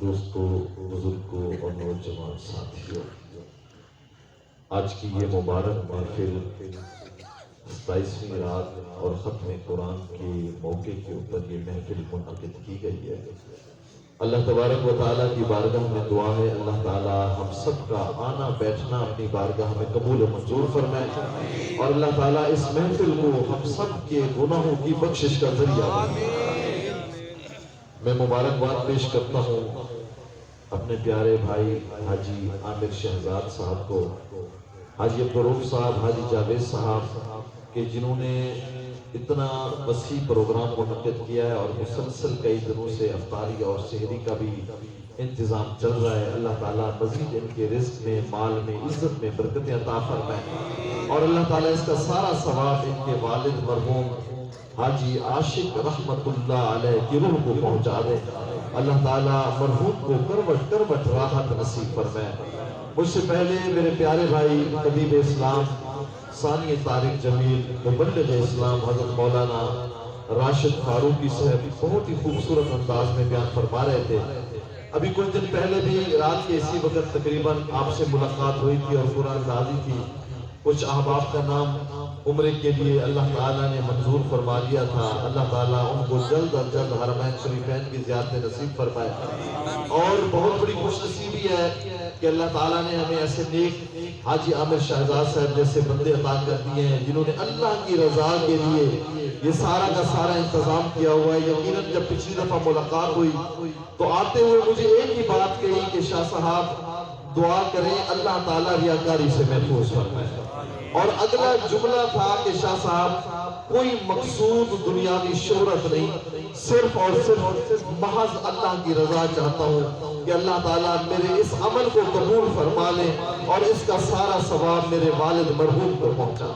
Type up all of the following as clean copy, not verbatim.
دوستوں، بزرگوں اور نوجوان ساتھیوں، آج کی یہ مبارک محفل 27ویں رات اور ختم قرآن کے موقع کے اوپر یہ محفل منعقد کی گئی ہے۔ اللہ تبارک و تعالیٰ کی بارگاہ میں دعا ہے اللہ تعالیٰ ہم سب کا آنا بیٹھنا اپنی بارگاہ میں قبول و منظور فرمائے، اور اللہ تعالیٰ اس محفل کو ہم سب کے گناہوں کی بخشش کا ذریعہ بنائے۔ میں مبارکباد پیش کرتا ہوں اپنے پیارے بھائی حاجی عامر شہزاد صاحب کو، حاجی عبدالرؤف صاحب، حاجی جاوید صاحب کہ جنہوں نے اتنا وسیع پروگرام منعقد کیا ہے، اور مسلسل کئی دنوں سے افطاری اور سحری کا بھی انتظام چل رہا ہے۔ اللہ تعالیٰ مزید ان کے رزق میں، مال میں، عزت میں برکتیں عطا فرمائے، اور اللہ تعالیٰ اس کا سارا ثواب ان کے والد مرحوم حاجی عاشق رحمت اللہ علیہ کی روح کو پہنچا دے۔ اللہ تعالیٰ مرحوم کو کروٹ کروٹ راحت نصیب فرمائے۔ مجھ سے پہلے میرے پیارے بھائی طبیب اسلام ثانی طارق جمیل مبلغ اسلام حضرت مولانا راشد فاروقی صاحب بہت ہی خوبصورت انداز میں بیان فرما رہے تھے۔ ابھی کچھ دن پہلے بھی رات کے اسی وقت تقریباً آپ سے ملاقات ہوئی تھی اور قرآن نازل تھی۔ کچھ احباب کا نام عمرے کے لیے اللہ تعالیٰ نے منظور فرما دیا تھا۔ اللہ تعالیٰ ان کو جلد از جلد حرمین شریفین کی زیارت نصیب فرمائے، اور بہت بڑی خوش نصیبی ہے کہ اللہ تعالیٰ نے ہمیں ایسے نیک حاجی عامر شہزاد صاحب جیسے بندے عطا کر دیے ہیں جنہوں نے اللہ کی رضا کے لیے یہ سارا کا سارا انتظام کیا ہوا ہے۔ یقیناً جب پچھلی دفعہ ملاقات ہوئی تو آتے ہوئے مجھے ایک ہی بات کہی کہ شاہ صاحب دعا کریں اللہ تعالیٰ ریاکاری سے محفوظ فرمائے، اور اگلا جملہ تھا کہ شاہ صاحب کوئی مقصود دنیاوی شہرت نہیں، صرف اور صرف محض اللہ کی رضا چاہتا ہوں کہ اللہ تعالیٰ میرے اس عمل کو قبول فرما لے اور اس کا سارا ثواب میرے والد مرحوم کو پہنچا۔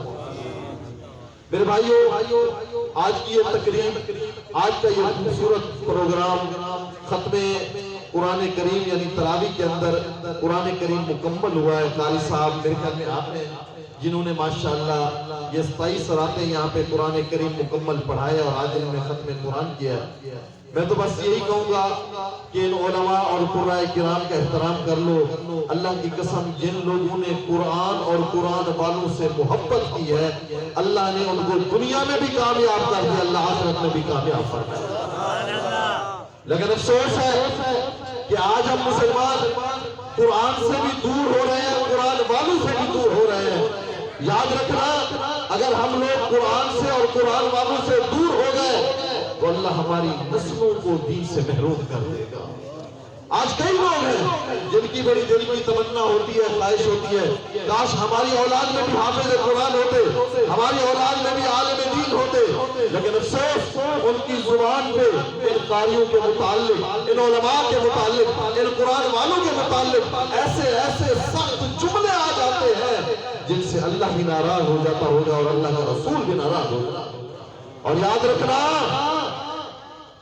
میرے بھائیو، آج کی یہ تقریب، آج کا یہ خوبصورت پروگرام ختم قرآن کریم یعنی تراویح کے اندر قرآن کریم مکمل ہوا ہے۔ قاری صاحب میرے خیال میں آپ نے جنہوں نے ماشاءاللہ یہ 27 راتیں یہاں پہ قرآن کریم مکمل پڑھائے اور آج ان میں ختم قرآن کیا ہے۔ میں تو بس یہی کہوں گا کہ ان علماء اور قرآن کرام کا احترام کر لو۔ اللہ کی قسم جن لوگوں نے قرآن اور قرآن والوں سے محبت کی ہے اللہ نے ان کو دنیا میں بھی کامیاب کر دیا، اللہ آخرت میں بھی کامیاب فرمایا۔ لیکن افسوس ہے کہ آج ہم مسلمان قرآن سے بھی دور ہو رہے ہیں، قرآن والوں سے بھی دور ہو رہے ہیں۔ یاد رکھنا اگر ہم لوگ قرآن سے اور قرآن والوں سے دور ہو گئے تو اللہ ہماری نسلوں کو دین سے محروم کر دے گا۔ آج کئی لوگ ہیں جن کی بڑی دل کی تمنا ہوتی ہے، خواہش ہوتی ہے کاش ہماری اولاد میں بھی حافظ قرآن ہوتے، ہماری اولاد میں بھی عالم دین ہوتے، لیکن افسوس ان کی زبان پہ ان قاریوں کے متعلق، ان علماء کے متعلق، ان قرآن والوں کے متعلق ایسے سخت جملے آ جاتے ہیں جن سے اللہ بھی ناراض ہو جاتا ہوگا اور اللہ کا رسول بھی ناراض ہوگا۔ اور یاد رکھنا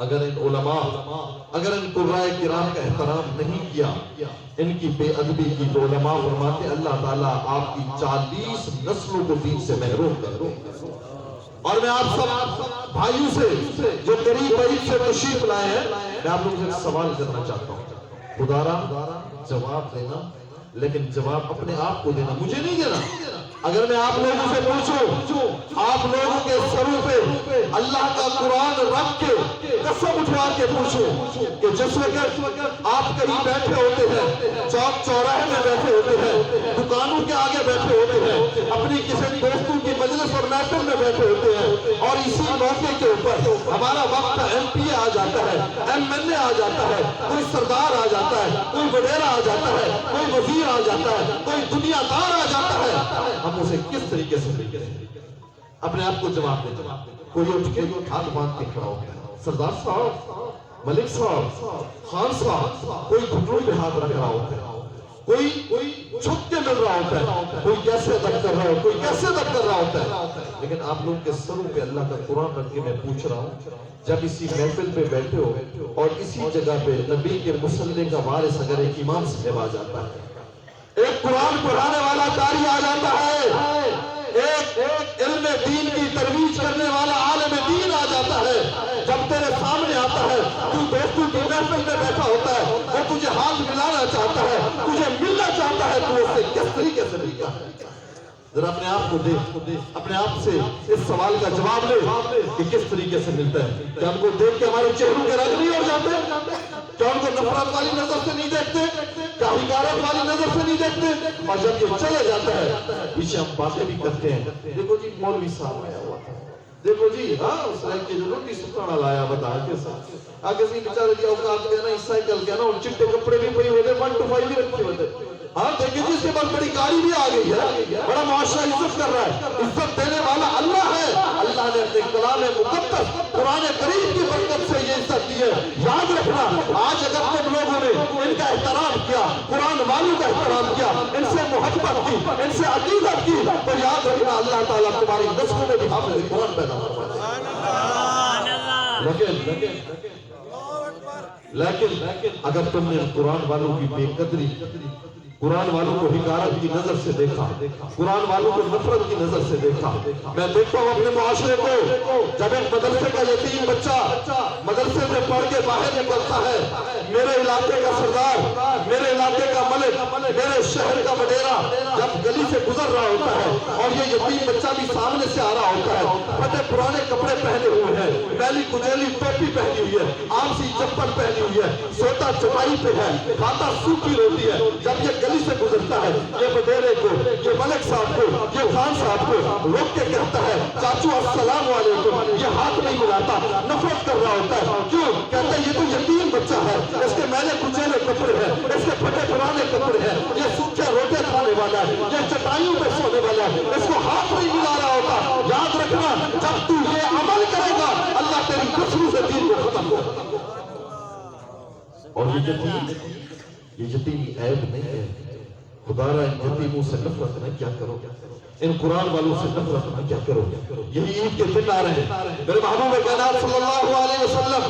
اگر ان علماء، اگر ان قرآن کرام کا احترام نہیں کیا، ان کی بے ادبی کی، تو علماء فرماتے اللہ تعالیٰ آپ کی 40 نسلوں کو دین سے محروم کر دے۔ اور میں آپ سب بھائیوں سے جو قریب سے تشریف لائے ہیں، میں آپ لوگوں سے ایک سوال کرنا چاہتا ہوں، خدا را جواب دینا، لیکن جواب اپنے آپ کو دینا، مجھے نہیں دینا۔ اگر میں آپ لوگوں سے پوچھوں، آپ لوگوں کے سروں پہ اللہ کا قرآن رکھ کے قسم اٹھا کے پوچھوں کہ جس وقت آپ کہیں بیٹھے ہوتے ہیں، چوک چوراہے میں بیٹھے ہوتے ہیں، دکانوں کے آگے بیٹھے ہوتے ہیں، اپنی کسی دوستوں کی مجلس اور محفل میں بیٹھے ہوتے ہیں، اور اسی موقع کے اوپر ہمارا وقت ایم پی آ جاتا ہے، ایم ایل اے آ جاتا ہے، کوئی سردار آ جاتا ہے، کوئی وڈیرا آ جاتا ہے، کوئی وزیر آ جاتا ہے، کوئی دنیا دار آ جاتا ہے، ہم اسے کس طریقے سے اپنے آپ کو جواب دیں؟ کوئی اٹھ کے ہاتھ باندھ کے کھڑا ہو گیا، سردار صاحب، ملک صاحب، خان صاحب، کوئی گھٹنوں پہ ہاتھ رکھ رہا ہوتا ہے، کوئی چھپ کے مل رہا ہوتا ہے، کوئی کیسے ادب کر رہا ہے، کوئی کیسے ادب کر رہا ہوتا ہے، لیکن آپ لوگوں کے سروں پہ اللہ کا قرآن رکھ کے میں پوچھ رہا ہوں، جب اسی محفل پہ بیٹھے ہو اور اسی جگہ پہ نبی کے مصلی کا وارث اگر ایک امام صاحب آ جاتا ہے، ایک قرآن پڑھانے والا قاری آ جاتا ہے، ایک علم دین کی ترویج کرنے والا عالم دین آ جاتا ہے، جب تیرے سامنے آتا ہے تو دوستوں کی محفل میں بیٹھا ہوتا ہے، وہ تجھے ہاتھ ملانا چاہتا ہے، تجھے ملنا چاہتا ہے، تو اس سے کس طریقے سے ملتا ہے؟ ذرا اپنے آپ کو دیکھ، اپنے آپ سے اس سوال کا جواب لے کہ کس طریقے سے ملتا ہے۔ کیا ان کو دیکھ کے ہمارے چہروں کے رنگ نہیں ہو جاتے؟ کیا ان کو نفرت والی نظر سے نہیں دیکھتے؟ کیا حقارت والی نظر سے نہیں دیکھتے؟ اور جب یہ چلے جاتا ہے پیچھے ہم باتیں بھی کرتے ہیں، دیکھو جی مولوی صاحب آیا ہوا تھا، دیکھو جی ہاں اس رنگ کے جو روٹی سکھانا لایا بتا کے ساتھ آگے سے بیچارے کی اوقات کہنا اس سائیکل کہنا ان چٹے کپڑے بھی پڑے ہوئے 1 to 5 بھی رکھے ہوئے۔ ہاں دیکھیں جی اس کے بعد بڑی گاڑی بھی آ گئی ہے، بڑا معاشرہ عزت کر رہا ہے، عزت دینے والا اللہ ہے۔ اللہ نے اپنے کلام مقدس قرآن کریم کی برکت سے یہ عزت دی ہے۔ یاد رکھنا آج اگر تم لوگوں نے ان کا احترام کیا، قرآن والوں کا احترام کیا، ان سے محبت کی، ان سے عقیدت کی، تو یاد رکھنا اللہ تعالیٰ تمہاری نسلوں میں بھی حافظ قرآن پیدا کروا دے گا۔ لیکن اگر تم نے قرآن والوں کی بے قدری، قرآن والوں کو حقارت کی نظر سے دیکھا، قرآن والوں کو نفرت کی نظر سے دیکھا، میں دیکھتا ہوں اپنے معاشرے کو، جب ایک مدرسے کا یتیم بچہ مدرسے سے پڑھ کے باہر نکلتا ہے، میرے علاقے کا سردار، میرے علاقے کا ملک، میرے شہر کا وڈیرا جب گلی سے گزر رہا ہوتا ہے اور یہ یتیم بچہ بھی سامنے سے آ رہا ہوتا ہے، پھٹے پرانے کپڑے پہنے ہوئے ہیں، میلی کچیلی ٹوپی پہنی ہوئی ہے، عام سی چپل پہنی ہوئی ہے، سوتا چٹائی پہ ہے، کھاتا سوکھی روٹی ہے، جب یہ گلی سے گزرتا ہے یہ وڈیرے کو، یہ ملک صاحب کو، یہ خان صاحب کو روک کے کہتا ہے چاچو السلام علیکم، یہ ہاتھ نہیں ملاتا، نفرت کر رہا ہوتا ہے۔ کیوں؟ کہتا ہے یہ تو یتیم بچہ ہے، اس کے میلے کچیلے کپڑے ہیں، اس کے پھٹے پرانے کپڑے ہیں، یہ سوکھے روٹے کھانے والا ہے، یہ چٹائیوں پہ سونے والا ہے، اس کو ہاتھ نہیں ملا رہا ہوتا۔ یاد رکھنا جب تو یہ عمل کرے گا اللہ تیری نسلوں سے دین کو ختم کر دے گا۔ اور یہ یتیم عیب نہیں ہے، خدا را ان یتیموں سے نفرت نہ کیا کرو، ان قرآن والوں سے نفرت نہ کیا کرو۔ یہی عید کے دن آ رہے ہیں، میرے محبوب کائنات صلی اللہ علیہ وسلم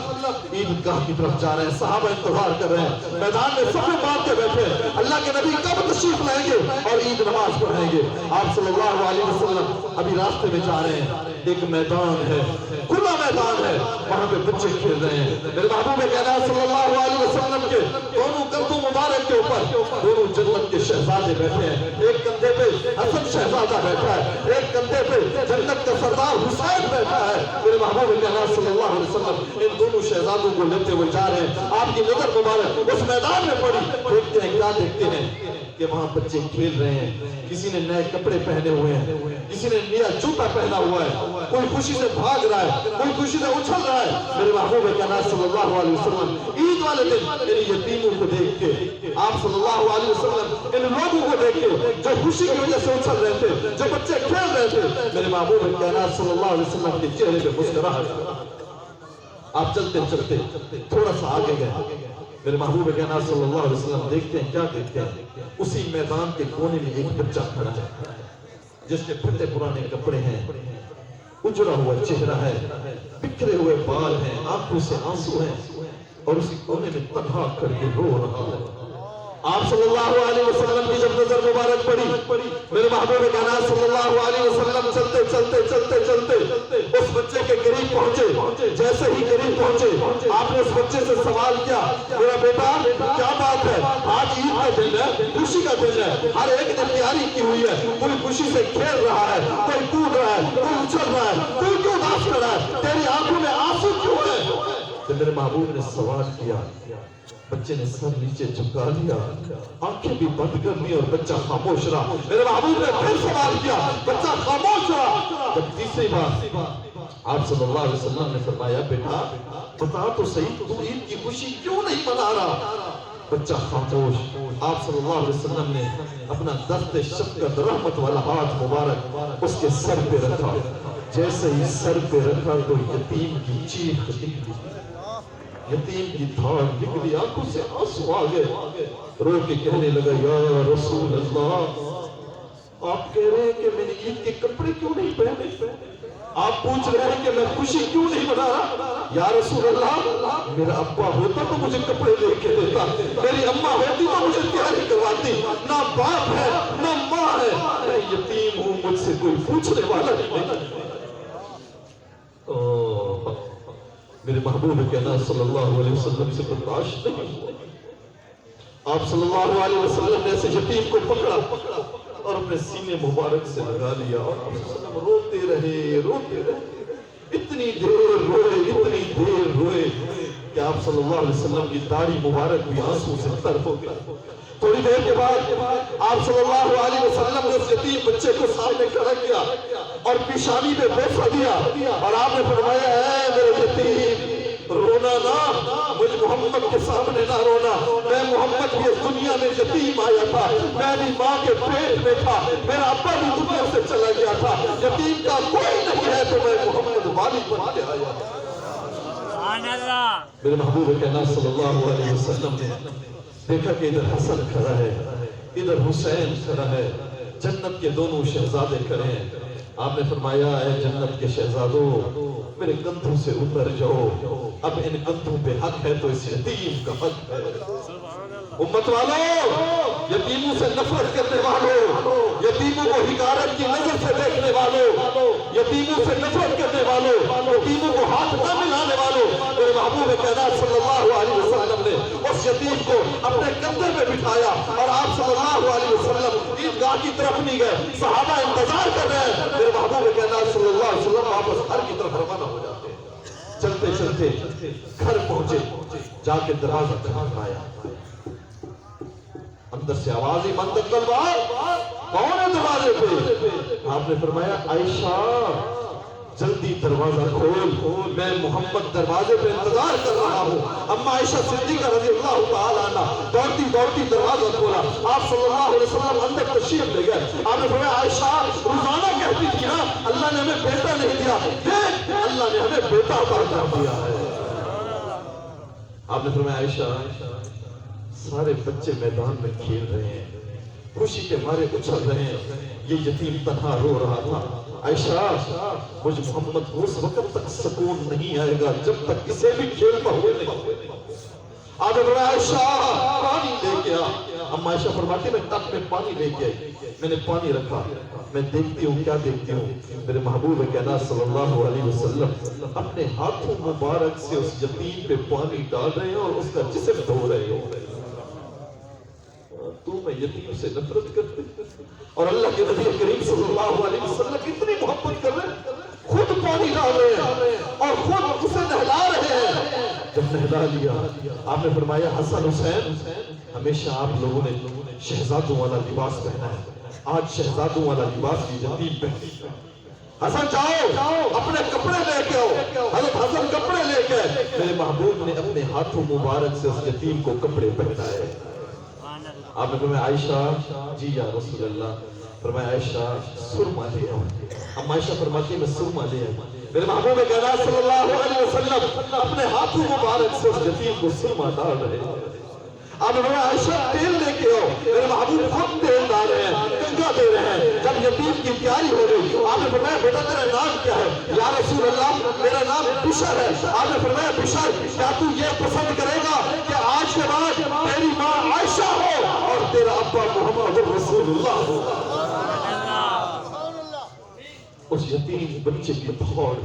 عید گاہ کی طرف جا رہے ہیں، صحابہ انتظار کر رہے ہیں، میدان میں صفیں باندھ کے بیٹھے ہیں، اللہ کے نبی کب تشریف لائیں گے اور عید نماز پڑھیں گے۔ آپ صلی اللہ علیہ وسلم ابھی راستے میں جا رہے ہیں، ایک میدان ہے، کھلا میدان ہے، وہاں پہ بچے کھیل رہے ہیں، میرے محبوب کائنات صلی اللہ علیہ وسلم کے دونوں کندھوں مبارک کے اوپر دونوں جنت کے شہزادے بیٹھے ہیں، ایک کندھے پہ حسن شہزادہ بیٹھا ہے، ایک کندھے پہ جنت کا سردار حسین بیٹھا ہے۔ میرے محبوب کائنات صلی اللہ علیہ وسلم ان دونوں شہزادوں کو لیتے ہوئے جا رہے ہیں، آپ کی نظر مبارک اس میدان میں پڑی، دیکھتے ہیں کیا دیکھتے ہیں کہ وہاں بچے کھیل رہے ہیں، کسی نے نئے کپڑے پہنے ہوئے ہیں، کسی نے نیا جوتا پہنا ہوا ہے، کوئی خوشی سے بھاگ رہا ہے، کوئی خوشی سے اچھل رہا ہے۔ میرے محبوب کائنات صلی اللہ علیہ وسلم عید والے دن ان یتیموں کو دیکھ کے، آپ صلی اللہ علیہ وسلم ان لوگوں کو دیکھ کے جو خوشی کی وجہ سے اچھل رہے تھے، جو بچے کھیل رہے تھے، میرے محبوب کائنات صلی اللہ علیہ وسلم کے چہرے پہ مسکراہٹ۔ آپ چلتے چلتے تھوڑا سا آگے گئے، میرے محبوب کائنات صلی اللہ علیہ وسلم دیکھتے ہیں، کیا دیکھتے ہیں؟ اسی میدان کے کونے میں ایک بچہ کھڑا ہے جس کے پھٹے پرانے کپڑے ہیں، اجڑا ہوا چہرہ ہے، بکھرے ہوئے بال ہیں، آنکھوں سے آنسو ہیں، اور اسی کونے میں تنہا کر کے رو رہا ہے۔ آپ صلی اللہ علیہ وسلم کی جب نظر مبارک پڑی، میرے محبوب کائنات صلی اللہ علیہ وسلم چلتے چلتے چلتے چلتے اس بچے کے قریب پہنچے، جیسے ہی قریب پہنچے آپ نے اس بچے سے سوال کیا، میرا بیٹا کیا بات ہے؟ آج عید کا دن ہے، خوشی کا دن ہے، ہر ایک نے تیاری کی ہوئی ہے، کوئی خوشی سے کھیل رہا ہے، کوئی کود رہا ہے، کوئی اچھل رہا ہے، کوئی کیوں اداس کر رہا ہے، تیری آنکھوں میں آنسو کیوں ہے؟ تو میرے محبوب نے سوال کیا، بچے نے سر نیچے جھکا لیا، آنکھیں بھی بند کر لی اور بچہ خاموش رہا۔ میرے محبوب نے پھر سوال کیا، بچہ خاموش رہا۔ جب تیسری بار آپ صلی اللہ علیہ وسلم نے فرمایا، بیٹا بتا تو صحیح، تو عید کی خوشی کیوں نہیں منا رہا؟ بچہ خاموش۔ آپ صلی اللہ علیہ وسلم نے اپنا دست شفقت رحمت والا ہاتھ مبارک اس کے سر پہ رکھا، جیسے ہی سر پہ رکھا تو یتیم کی چیخ نکلی، یتیم کی دھاڑ نکلی، آنکھوں سے آنسو آ گئے، رو کے کہنے لگا، یا رسول اللہ، آپ کہہ رہے ہیں کہ میں نے عید کے کپڑے کیوں نہیں پہنے؟ آپ پوچھ رہے ہیں کہ میں خوشی کیوں نہیں منا رہا؟ یا رسول اللہ، میرا ابا ہوتا تو مجھے کپڑے لے کے دیتا، میری اماں ہوتی تو مجھے تیاری کرواتی، نہ باپ ہے نہ ماں ہے، میں یتیم ہوں، مجھ سے کوئی پوچھنے والا نہیں۔ میرے محبوب کائنات صلی اللہ علیہ وسلم سے برداشت نہیں ہوا، آپ صلی اللہ علیہ وسلم نے ایسے یتیم کو پکڑا اور اپنے سینے مبارک سے لگا لیا اور آپ صلی اللہ علیہ وسلم روتے رہے اتنی دیر روئے کہ آپ صلی اللہ علیہ وسلم کی داڑھی مبارک بھی آنسو سے تر ہو گیا. تھوڑی دیر کے بعد آپ صلی اللہ علیہ وسلم نے اس یتیم بچے کو سامنے کھڑا کیا اور پیشانی پہ بوسہ دیا اور آپ نے فرمایا اے میرے یتیم رونا نہ، مجھ محمد کے سامنے نہ رونا. میں محمد کی اس دنیا میں یتیم آیا تھا، میں بھی ماں کے پیٹ میں تھا، میرا ابا بھی دنیا سے چلا گیا تھا، یتیم کا کوئی نہیں ہے تو میں محمد والد بن کے آیا. میرے محبوب کہنا صلی اللہ علیہ وسلم نے دیکھا کہ ادھر حسن کھڑا ہے، ادھر حسین کھڑا ہے، جنت کے دونوں شہزادے کھڑے ہیں. آپ نے فرمایا اے جنت کے شہزادوں میرے کندھوں سے اتر جاؤ، اب ان کندھوں پہ حق ہے تو اس یتیم کا حق ہے. امت والوں، یتیموں سے نفرت کرنے والوں، یتیموں کو حقارت کی نظر سے دیکھنے والوں، یتیموں سے نفرت کرنے والوں، یتیموں کو ہاتھ نہ ملانے والوں، میرے محبوب کائنات صلی اللہ علیہ وسلم نے اس یتیم کو اپنے کندھے پہ بٹھایا اور آپ صلی اللہ علیہ وسلم عیدگاہ کی طرف نہیں گئے. صحابہ انتظار کر رہے ہیں. میرے محبوب کائنات صلی اللہ علیہ وسلم واپس گھر کی طرف روانہ ہو جاتے ہیں. چلتے چلتے گھر پہنچے، جا کے دروازہ کھٹکھٹایا، اندر سے آواز ہی بند کون ہے دروازے پہ؟ آپ نے فرمایا عائشہ جلدی دروازہ کھول، میں محمد دروازے پہ انتظار کر رہا ہوں. اما عائشہ صدیقہ رضی اللہ تعالیٰ عنہ دوڑتی دروازہ کھولا. آپ صلی اللہ علیہ وسلم اندر تشریف لے گئے. آپ نے فرمایا عائشہ روزانہ کہتی تھی نا اللہ نے ہمیں بیٹا نہیں دیا، دیکھ اللہ نے ہمیں بیٹا عطا کر دیا ہے. آپ نے فرمایا عائشہ سارے بچے میدان میں کھیل رہے ہیں، خوشی کے مارے اچھل رہے ہیں، یہ یتیم تنہا رو رہا تھا. عائشہ مجھ محمد کو اس وقت تک سکون نہیں آئے گا جب تک کسی بھی کھیلتا ہوئے نہیں. آپ نے فرمایا عائشہ پانی لے کے آ. اما عائشہ فرماتی میں ٹب میں پانی لے کے آئی، میں نے پانی رکھا، میں دیکھتی ہوں کیا دیکھتی ہوں، میرے محبوب کائنات صلی اللہ علیہ وسلم اپنے ہاتھوں مبارک سے اس یتیم پہ پانی ڈال رہے ہیں اور اس کا جسم دھو رہے ہیں. تو میں یتیم سے نفرت کرتے اور اللہ کے نبی کریم صلی اللہ علیہ وسلم اتنی محبت کر رہے ہیں، خود پانی ڈال رہے ہیں اور خود اسے نہلا رہے ہیں. جب نہلا لیا آپ نے فرمایا حسن حسین ہمیشہ آپ لوگوں نے شہزادوں والا لباس پہنا ہے، آج شہزادوں والا لباس کی یتیم پہنی. حسن جاؤ اپنے کپڑے لے کے آؤ. حضرت حسن کپڑے لے کے میرے محبوب نے اپنے ہاتھوں مبارک سے اس یتیم کو کپڑے پہنائے. آپ نے فرمایا عائشہ جی یا رسول اللہ. فرمایا عائشہ سرما لے آؤ. ہم عائشہ فرماتی میں سرما لے آؤ. میرے محبوب کائنات صلی اللہ علیہ وسلم اپنے ہاتھوں مبارک سے اس یتیم کو سرما ڈال رہے ہیں. آپ نے فرمایا عائشہ تیل لے کے آؤ. میرے محبوب خود تیل ڈال رہے ہیں، گنگا دے رہے ہیں. جب یتیم کی تیاری ہو گئی آپ نے فرمایا بیٹا تیرا نام کیا ہے؟ یا رسول اللہ میرا نام بشر ہے. آپ نے فرمایا بشر کیا تو یہ پسند کرے گا کہ آج کے بعد تیری ماں عائشہ ہو اور تیرا ابا محمد رسول اللہ ہو؟ اس یتیم بچے کی پھوڑ